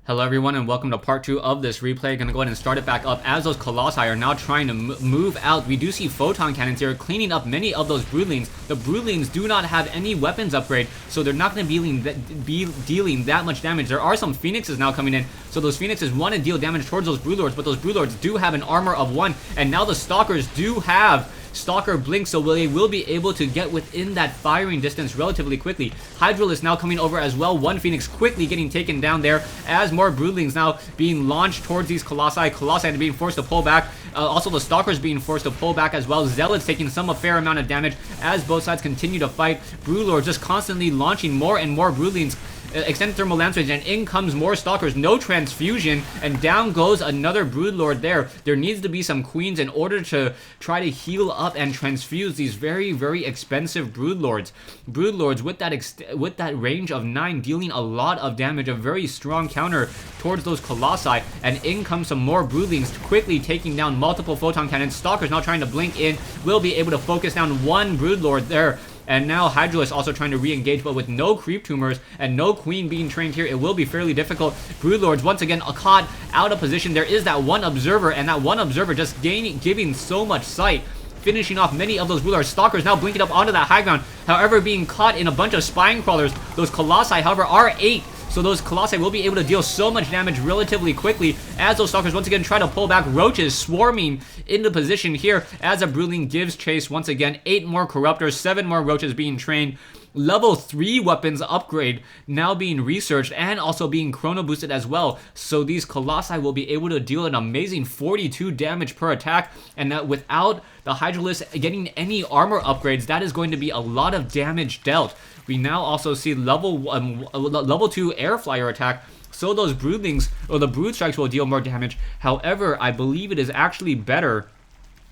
Hello everyone and welcome to part 2 of this replay. Gonna go ahead and start it back up as those Colossi are now trying to move out. We do see photon cannons here cleaning up many of those broodlings. The broodlings do not have any weapons upgrade, so they're not gonna be dealing that much damage. There are some phoenixes now coming in, so those phoenixes want to deal damage towards those broodlords, but those broodlords do have an armor of 1, and now the stalkers do have Stalker Blink, so they will be able to get within that firing distance relatively quickly. Hydralisk now coming over as well. One Phoenix quickly getting taken down there as more broodlings now being launched towards these Colossi. Colossi being forced to pull back. Also the Stalkers being forced to pull back as well. Zealots taking a fair amount of damage as both sides continue to fight. Broodlords just constantly launching more and more broodlings. Extended thermal lance range, and in comes more stalkers. No transfusion, and down goes another broodlord there. There needs to be some queens in order to try to heal up and transfuse these very expensive broodlords. Broodlords with that range of 9 dealing a lot of damage, a very strong counter towards those colossi, and in comes some more broodlings quickly taking down multiple photon cannons. Stalkers now trying to blink in, will be able to focus down one broodlord there. And now Hydralisk also trying to re-engage, but with no creep tumors and no queen being trained here, it will be fairly difficult. Broodlords once again caught out of position. There is that one observer, and that one observer just giving so much sight, finishing off many of those broodlords. Stalkers now blinking up onto that high ground, however being caught in a bunch of spine crawlers. Those colossi, however, are 8. So those Colossi will be able to deal so much damage relatively quickly as those Stalkers once again try to pull back. Roaches swarming into position here as a Broodling gives chase once again. 8 more Corruptors, 7 more Roaches being trained. Level 3 weapons upgrade now being researched and also being chrono boosted as well. So these Colossi will be able to deal an amazing 42 damage per attack, and that without the Hydralisk getting any armor upgrades, that is going to be a lot of damage dealt. We now also see level 2 air flyer attack. So those broodlings, or the brood strikes, will deal more damage. However, I believe it is actually better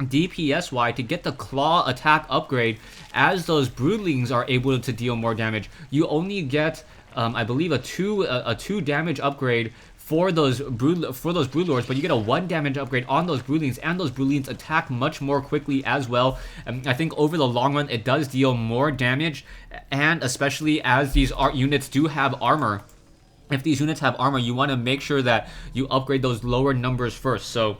DPS-wise to get the claw attack upgrade, as those broodlings are able to deal more damage. You only get, I believe, a 2 damage upgrade for those broodlords, but you get a 1 damage upgrade on those broodlings, and those broodlings attack much more quickly as well. I think over the long run, it does deal more damage, and especially as these units do have armor. If these units have armor, you want to make sure that you upgrade those lower numbers first. So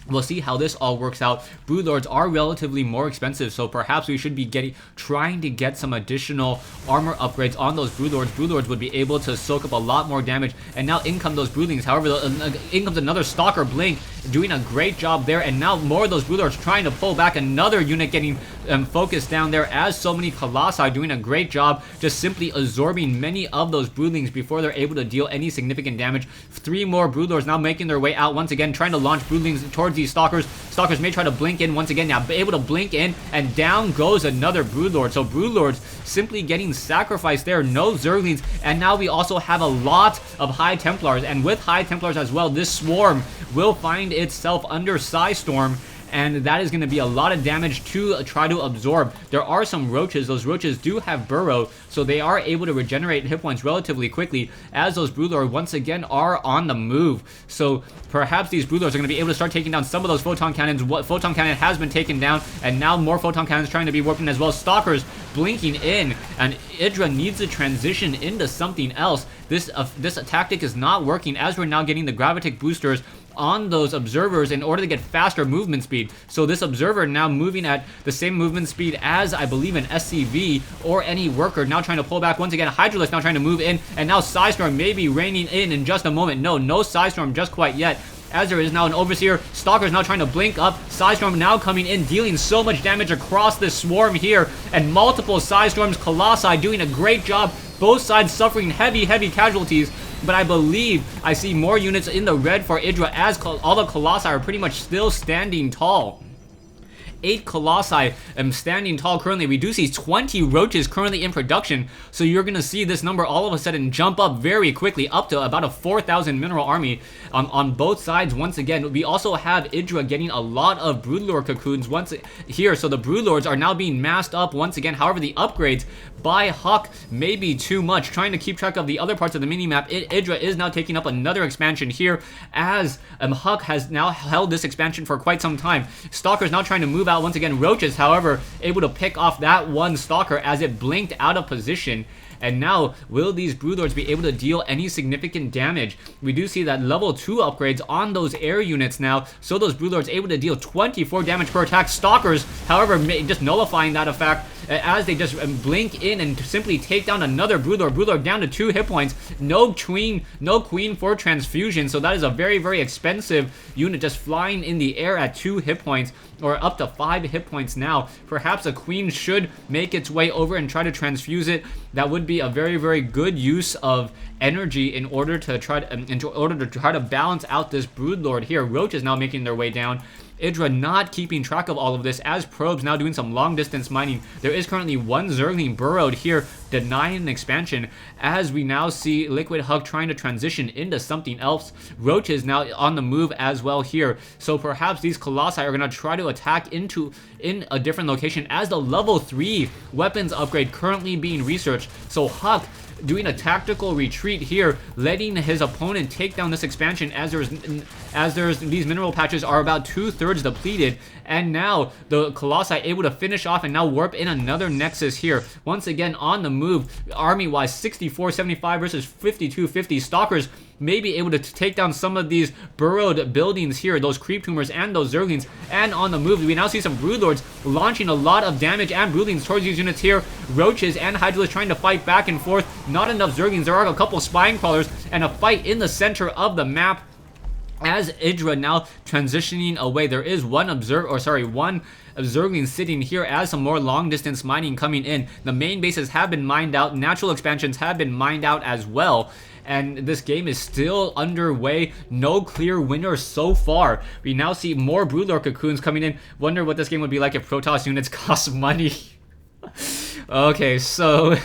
we'll see how this all works out. Broodlords are relatively more expensive, so perhaps we should be trying to get some additional armor upgrades on those broodlords. Broodlords would be able to soak up a lot more damage, and now in come those broodlings. However, in comes another stalker blink, doing a great job there, and now more of those broodlords trying to pull back. Another unit getting focused down there, as so many colossi doing a great job just simply absorbing many of those broodlings before they're able to deal any significant damage. 3 more broodlords now making their way out once again, trying to launch broodlings towards these stalkers. Stalkers may try to blink in once again, now able to blink in, and down goes another broodlord. So broodlords simply getting sacrificed there. No zerglings, and now we also have a lot of high templars, and with high templars as well, this swarm will find itself under Psystorm, and that is going to be a lot of damage to try to absorb. There are some roaches. Those roaches do have burrow, so they are able to regenerate hit points relatively quickly, as those broodlords once again are on the move. So perhaps these broodlords are going to be able to start taking down some of those photon cannons. What photon cannon has been taken down, and now more photon cannons trying to be warped in as well. Stalkers blinking in, and Idra needs to transition into something else. This tactic is not working, as we're now getting the gravitic boosters on those observers in order to get faster movement speed. So this observer now moving at the same movement speed as, I believe, an SCV or any worker, now trying to pull back once again. Hydralisk now trying to move in, and now Psystorm may be raining in just a moment. No Psystorm just quite yet, as there is now an Overseer. Stalkers now trying to blink up. Psystorm now coming in, dealing so much damage across this swarm here, and multiple Psystorms. Colossi doing a great job. Both sides suffering heavy casualties, but I believe I see more units in the red for Idra, as all the Colossi are pretty much still standing tall. 8 colossi standing tall currently. We do see 20 roaches currently in production, so you're going to see this number all of a sudden jump up very quickly, up to about a 4,000 mineral army on both sides. Once again, we also have Idra getting a lot of broodlord cocoons here, so the broodlords are now being masked up once again. However, the upgrades by Huck may be too much. Trying to keep track of the other parts of the minimap, Idra is now taking up another expansion here, as Huck has now held this expansion for quite some time. Stalker's now trying to move out once again. Roaches, however, able to pick off that one stalker as it blinked out of position, And now, will these Broodlords be able to deal any significant damage? We do see that level 2 upgrades on those air units now, so those Broodlords able to deal 24 damage per attack. Stalkers, however, just nullifying that effect as they just blink in and simply take down another Broodlord. Broodlord down to 2 hit points. No queen for transfusion, so that is a very, very expensive unit just flying in the air at 2 hit points, or up to 5 hit points now. Perhaps a queen should make its way over and try to transfuse it. That would be a very, very good use of energy in order to try to balance out this Broodlord here. Roaches now making their way down. Idra not keeping track of all of this as Probes now doing some long distance mining. There is currently one Zergling burrowed here, denying an expansion, as we now see Liquid Hug trying to transition into something else. Roaches now on the move as well here, so perhaps these Colossi are going to try to attack in a different location as the level 3 weapons upgrade currently being researched. So Huck doing a tactical retreat here, letting his opponent take down this expansion as these mineral patches are about 2/3 depleted, and now the Colossi able to finish off and now warp in another Nexus here. Once again on the move, army-wise 64-75 versus 52-50. Stalkers may be able to take down some of these burrowed buildings here, those creep tumors and those Zerglings. And on the move, we now see some Broodlords launching a lot of damage and Broodlings towards these units here. Roaches and Hydralisks trying to fight back and forth. Not enough Zerglings. There are a couple Spine Crawlers and a fight in the center of the map. As Idra now transitioning away, there is one Zergling sitting here as some more long distance mining coming in. The main bases have been mined out, natural expansions have been mined out as well, and this game is still underway. No clear winner so far. We now see more Broodlord cocoons coming in. Wonder what this game would be like if Protoss units cost money. Okay, so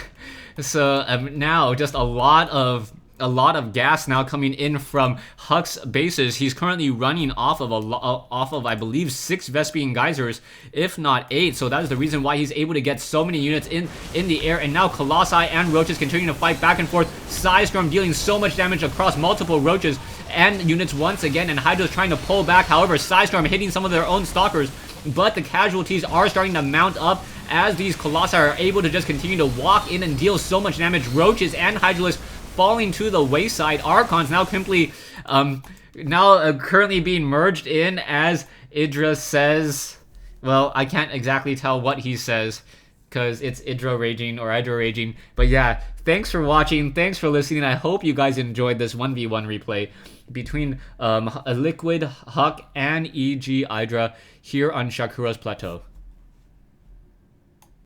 now just a lot of gas now coming in from Huck's bases. He's currently running off of I believe 6 Vespian Geysers, if not 8. So that is the reason why he's able to get so many units in the air. And now Colossi and Roaches continuing to fight back and forth. Psystorm dealing so much damage across multiple Roaches and units once again, and Hydra's trying to pull back. However, Psystorm hitting some of their own Stalkers, but the casualties are starting to mount up as these Colossi are able to just continue to walk in and deal so much damage. Roaches and Hydralisks falling to the wayside. Archons now simply currently being merged in as Idra says, well, I can't exactly tell what he says because it's Idra raging, but yeah, thanks for watching, thanks for listening. I hope you guys enjoyed this 1v1 replay between Liquid, Huck, and EG Idra here on Shakuras Plateau.